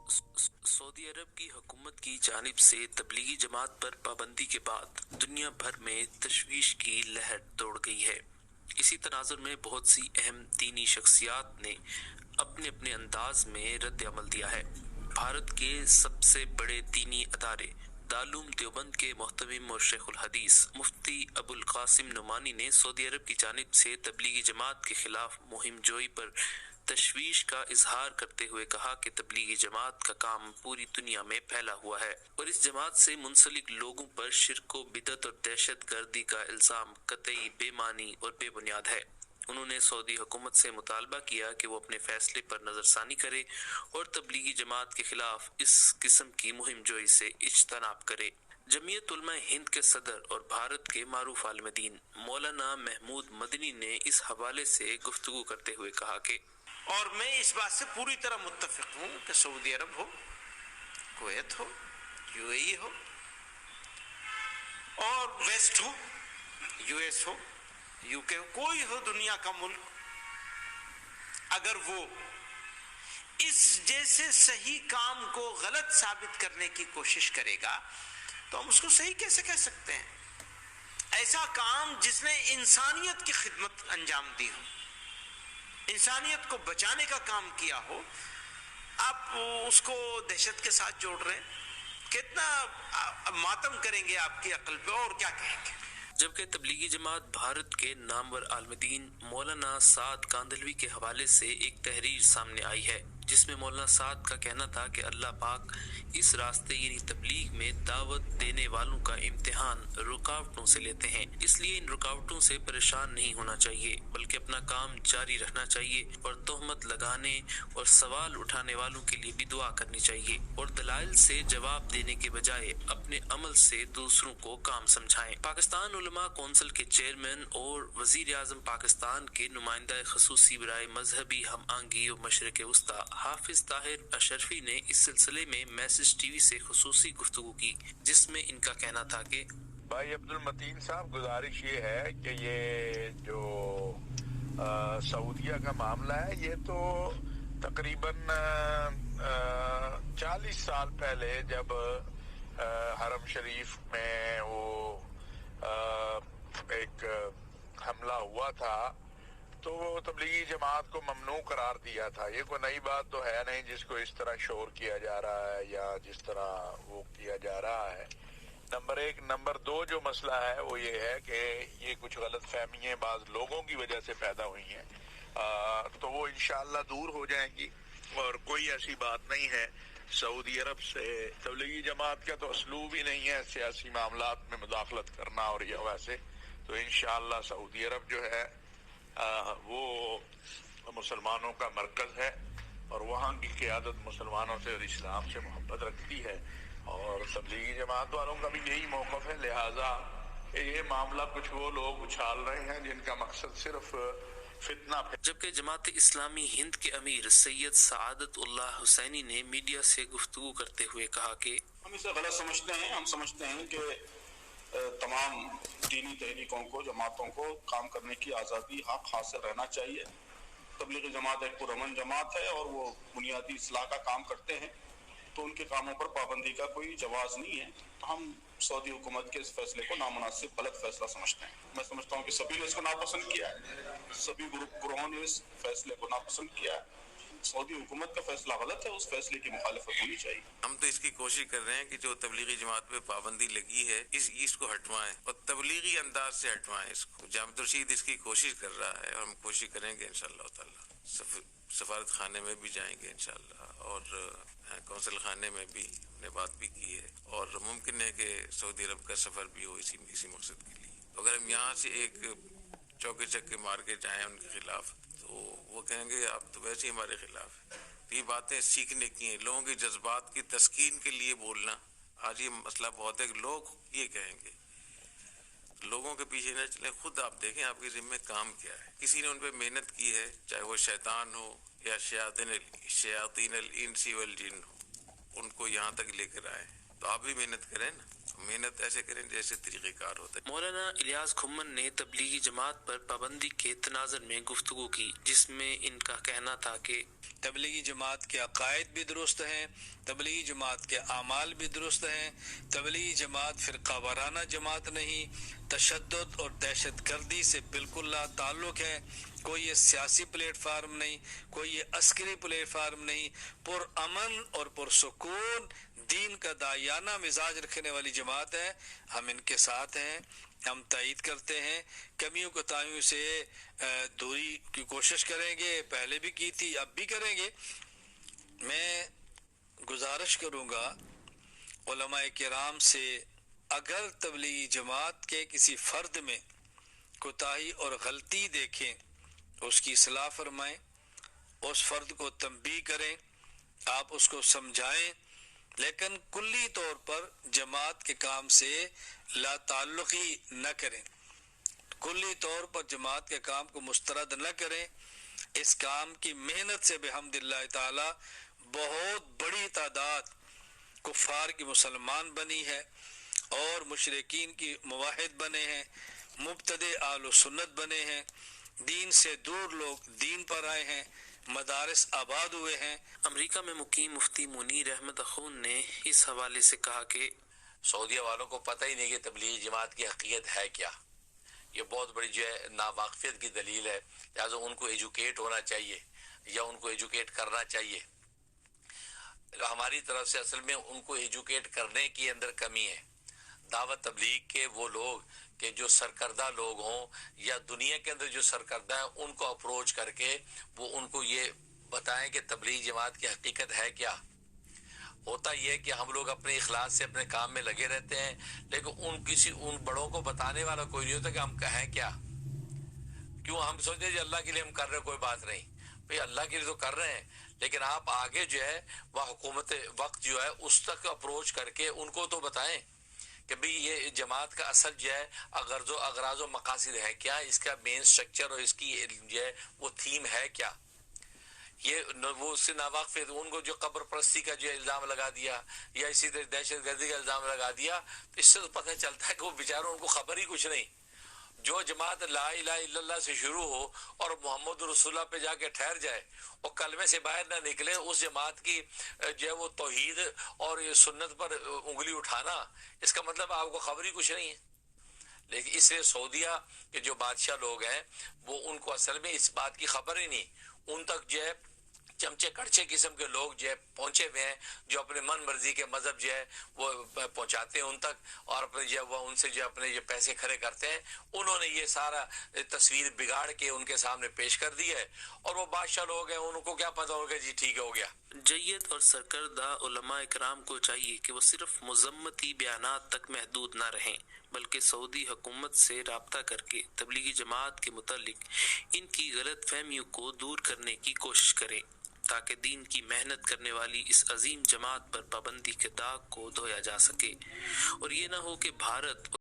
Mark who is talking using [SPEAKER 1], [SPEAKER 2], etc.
[SPEAKER 1] سعودی عرب کی حکومت کی جانب سے تبلیغی جماعت پر پابندی کے بعد دنیا بھر میں تشویش کی لہر دوڑ گئی ہے۔ اسی تناظر میں بہت سی اہم دینی شخصیات نے اپنے اپنے انداز میں رد عمل دیا ہے۔ بھارت کے سب سے بڑے دینی ادارے دارالعلوم دیوبند کے محتمم اور شیخ الحدیث مفتی ابو القاسم نعمانی نے سعودی عرب کی جانب سے تبلیغی جماعت کے خلاف مہم جوئی پر تشویش کا اظہار کرتے ہوئے کہا کہ تبلیغی جماعت کا کام پوری دنیا میں پھیلا ہوا ہے اور اس جماعت سے منسلک لوگوں پر شرک و بدعت اور دہشت گردی کا الزام قطعی بے معنی اور بے بنیاد ہے۔ انہوں نے سعودی حکومت سے مطالبہ کیا کہ وہ اپنے فیصلے پر نظر ثانی کرے اور تبلیغی جماعت کے خلاف اس قسم کی مہم جوئی سے اجتناب کرے۔ جمعیت علماء ہند کے صدر اور بھارت کے معروف عالم دین مولانا محمود مدنی نے اس حوالے سے گفتگو کرتے ہوئے کہا کہ
[SPEAKER 2] اور میں اس بات سے پوری طرح متفق ہوں کہ سعودی عرب ہو، Kuwait who, you a E ہو اور ویسٹ ہو، یو ایس ہو، یو کے ہو، کوئی ہو دنیا کا ملک، اگر وہ اس جیسے صحیح کام کو غلط ثابت کرنے کی کوشش کرے گا تو ہم اس کو صحیح کیسے کہہ سکتے ہیں؟ ایسا کام جس نے انسانیت کی خدمت انجام دی ہو، انسانیت کو بچانے کا کام کیا ہو، آپ اس کو دہشت کے ساتھ جوڑ رہے ہیں، کتنا ماتم کریں گے آپ کی عقل پہ اور کیا کہیں گے؟
[SPEAKER 1] جبکہ تبلیغی جماعت بھارت کے نامور عالم دین مولانا سعد کاندھلوی کے حوالے سے ایک تحریر سامنے آئی ہے جس میں مولانا سعد کا کہنا تھا کہ اللہ پاک اس راستے یعنی تبلیغ میں دعوت دینے والوں کا امتحان رکاوٹوں سے لیتے ہیں، اس لیے ان رکاوٹوں سے پریشان نہیں ہونا چاہیے بلکہ اپنا کام جاری رکھنا چاہیے اور تہمت لگانے اور سوال اٹھانے والوں کے لیے بھی دعا کرنی چاہیے اور دلائل سے جواب دینے کے بجائے اپنے عمل سے دوسروں کو کام سمجھائیں۔ پاکستان علماء کونسل کے چیئرمین اور وزیر اعظم پاکستان کے نمائندہ خصوصی برائے مذہبی ہم آہنگی و مشرق وسطیٰ حافظ طاہر اشرفی نے اس سلسلے میں میسج ٹی وی سے خصوصی گفتگو کی جس میں ان کا کہنا تھا کہ
[SPEAKER 3] بھائی عبد المتین صاحب، گزارش یہ ہے کہ یہ جو سعودیہ کا معاملہ ہے یہ تو تقریباً 40 سال پہلے جب حرم شریف میں وہ ایک حملہ ہوا تھا تو وہ تبلیغی جماعت کو ممنوع قرار دیا تھا۔ یہ کوئی نئی بات تو ہے نہیں جس کو اس طرح شور کیا جا رہا ہے یا جس طرح وہ کیا جا رہا ہے۔ نمبر ایک۔ نمبر دو، جو مسئلہ ہے وہ یہ ہے کہ یہ کچھ غلط فہمیاں بعض لوگوں کی وجہ سے پیدا ہوئی ہیں، تو وہ انشاءاللہ دور ہو جائیں گی اور کوئی ایسی بات نہیں ہے۔ سعودی عرب سے تبلیغی جماعت کا تو اسلوب ہی نہیں ہے سیاسی معاملات میں مداخلت کرنا، اور یہ ویسے تو انشاءاللہ سعودی عرب جو ہے وہ مسلمانوں کا مرکز ہے اور وہاں کی قیادت مسلمانوں سے اور اسلام سے محبت رکھتی ہے، اور تبلیغی جماعت والوں کا بھی یہی موقف ہے۔ لہٰذا یہ معاملہ کچھ وہ لوگ اچھال رہے ہیں جن کا مقصد صرف فتنہ۔
[SPEAKER 1] جبکہ جماعت اسلامی ہند کے امیر سید سعادت اللہ حسینی نے میڈیا سے گفتگو کرتے ہوئے کہا کہ
[SPEAKER 4] ہم اسے غلط سمجھتے ہیں۔ ہم سمجھتے ہیں کہ تمام دینی تحریکوں کو، جماعتوں کو کام کرنے کی آزادی، حق حاصل رہنا چاہیے۔ تبلیغی جماعت ایک پرامن جماعت ہے اور وہ بنیادی اصلاح کا کام کرتے ہیں، تو ان کے کاموں پر پابندی کا کوئی جواز نہیں ہے۔ ہم سعودی حکومت کے اس فیصلے کو نامناسب، غلط فیصلہ سمجھتے ہیں۔ میں سمجھتا ہوں کہ سبھی نے اس کو ناپسند کیا ہے، سبھی گروہوں نے اس فیصلے کو ناپسند کیا ہے۔ سعودی حکومت کا فیصلہ غلط ہے، اس فیصلے کی مخالفت ہونی چاہیے۔
[SPEAKER 5] ہم تو اس کی کوشش کر رہے ہیں کہ جو تبلیغی جماعت پہ پابندی لگی ہے اس کو ہٹوائیں اور تبلیغی انداز سے ہٹوائیں اس کو۔ جامع رشید اس کی کوشش کر رہا ہے اور ہم کوشش کریں گے انشاءاللہ تعالی۔ سفارت خانے میں بھی جائیں گے انشاءاللہ اور کونسل خانے میں بھی نے بات بھی کی ہے، اور ممکن ہے کہ سعودی عرب کا سفر بھی ہو اسی مقصد کے لیے۔ اگر ہم یہاں سے ایک چوکے چکے مار کے جائیں ان کے خلاف تو وہ کہیں گے آپ تو ویسے ہی ہمارے خلاف ہیں۔ یہ باتیں سیکھنے کی ہیں، لوگوں کے جذبات کی تسکین کے لیے بولنا۔ آج یہ مسئلہ بہت ہے کہ لوگ یہ کہیں گے، لوگوں کے پیچھے نہ چلیں، خود آپ دیکھیں آپ کے ذمہ کام کیا ہے۔ کسی نے ان پہ محنت کی ہے، چاہے وہ شیطان ہو یا شیاطین الانس والجن ہو، ان کو یہاں تک لے کر آئے۔ تو آپ بھی محنت کریں نا, محنت ایسے کریں جیسے طریقہ کار ہوتا ہے.
[SPEAKER 1] مولانا الیاس کھمن نے تبلیغی جماعت پر پابندی کے تناظر میں گفتگو کی, جس میں ان کا کہنا تھا کہ
[SPEAKER 6] تبلیغی جماعت کے عقائد بھی درست ہیں, تبلیغی جماعت کے اعمال بھی درست ہیں, تبلیغی جماعت فرقہ وارانہ جماعت نہیں, تشدد اور دہشت گردی سے بالکل لا تعلق ہے, کوئی یہ سیاسی پلیٹ فارم نہیں, کوئی یہ عسکری پلیٹ فارم نہیں, پر امن اور پرسکون دین کا داعیانہ مزاج رکھنے والی جماعت ہے. ہم ان کے ساتھ ہیں, ہم تائید کرتے ہیں, کمیوں کوتاہیوں سے دوری کی کوشش کریں گے, پہلے بھی کی تھی اب بھی کریں گے. میں گزارش کروں گا علماء کرام سے, اگر تبلیغی جماعت کے کسی فرد میں کوتاہی اور غلطی دیکھیں اس کی اصلاح فرمائیں, اس فرد کو تنبیہ کریں, آپ اس کو سمجھائیں, لیکن کلی طور پر جماعت کے کام سے لا تعلقی نہ کریں, کلی طور پر جماعت کے کام کو مسترد نہ کریں. اس کام کی محنت سے بحمد اللہ تعالی بہت بڑی تعداد کفار کی مسلمان بنی ہے اور مشرکین کی موحد بنے ہیں, مبتدع اہل سنت بنے ہیں, دین سے دور لوگ دین پر آئے ہیں, مدارس آباد ہوئے ہیں.
[SPEAKER 1] امریکہ میں مقیم مفتی منیر احمد اخون نے اس حوالے سے کہا کہ
[SPEAKER 7] سعودیہ والوں کو پتہ ہی نہیں کہ تبلیغی جماعت کی حقیقت ہے کیا. یہ بہت بڑی جو ہے ناواقفیت کی دلیل ہے, لہٰذا ان کو ایجوکیٹ ہونا چاہیے یا ان کو ایجوکیٹ کرنا چاہیے. ہماری طرف سے اصل میں ان کو ایجوکیٹ کرنے کی اندر کمی ہے. دعوت تبلیغ کے وہ لوگ کہ جو سرکردہ لوگ ہوں یا دنیا کے اندر جو سرکردہ ہیں ان کو اپروچ کر کے وہ ان کو یہ بتائیں کہ تبلیغ جماعت کی حقیقت ہے کیا. ہوتا یہ کہ ہم لوگ اپنے اخلاص سے اپنے کام میں لگے رہتے ہیں, لیکن ان بڑوں کو بتانے والا کوئی نہیں ہوتا کہ ہم کہیں کیا. کیوں ہم سوچتے ہیں اللہ کے لیے ہم کر رہے ہیں, کوئی بات نہیں بھئی, اللہ کے لیے تو کر رہے ہیں, لیکن آپ آگے جو ہے وہ حکومت وقت جو ہے اس تک اپروچ کر کے ان کو تو بتائیں کہ بھئی یہ جماعت کا اصل جو ہے اغراض و مقاصد ہے کیا, اس کا مین سٹرکچر اور اس کی جو ہے وہ تھیم ہے کیا. یہ وہ اس سے ناواقف, ان کو جو قبر پرستی کا جو الزام لگا دیا یا اسی طرح دہشت گردی کا الزام لگا دیا, تو اس سے تو پتہ چلتا ہے کہ وہ بیچاروں ان کو خبر ہی کچھ نہیں. جو جماعت لا الہ الا اللہ سے شروع ہو اور محمد رسول اللہ پہ جا کے ٹھہر جائے اور کلمے سے باہر نہ نکلے, اس جماعت کی جو ہے وہ توحید اور سنت پر انگلی اٹھانا, اس کا مطلب آپ کو خبر ہی کچھ نہیں ہے. لیکن اس سے سعودیہ کے جو بادشاہ لوگ ہیں وہ ان کو اصل میں اس بات کی خبر ہی نہیں. ان تک جو ہے چمچے کڑچے قسم کے لوگ جو ہے پہنچے ہوئے ہیں جو اپنے من مرضی کے مذہب جو ہے وہ پہنچاتے ہیں ان تک, اور اپنے جو ہے وہ ان سے جو اپنے جو پیسے کھڑے کرتے ہیں. انہوں نے یہ سارا تصویر بگاڑ کے ان کے سامنے پیش کر دی ہے, اور وہ بادشاہ لوگ ہیں ان کو کیا پتہ ہوگا جی ٹھیک ہو گیا.
[SPEAKER 1] جید اور سرکردہ علماء کرام کو چاہیے کہ وہ صرف مذمتی بیانات تک محدود نہ رہیں, بلکہ سعودی حکومت سے رابطہ کر کے تبلیغی جماعت کے متعلق ان کی غلط فہمیوں کو دور کرنے کی کوشش کریں, تاکہ دین کی محنت کرنے والی اس عظیم جماعت پر پابندی کے داغ کو دھویا جا سکے, اور یہ نہ ہو کہ بھارت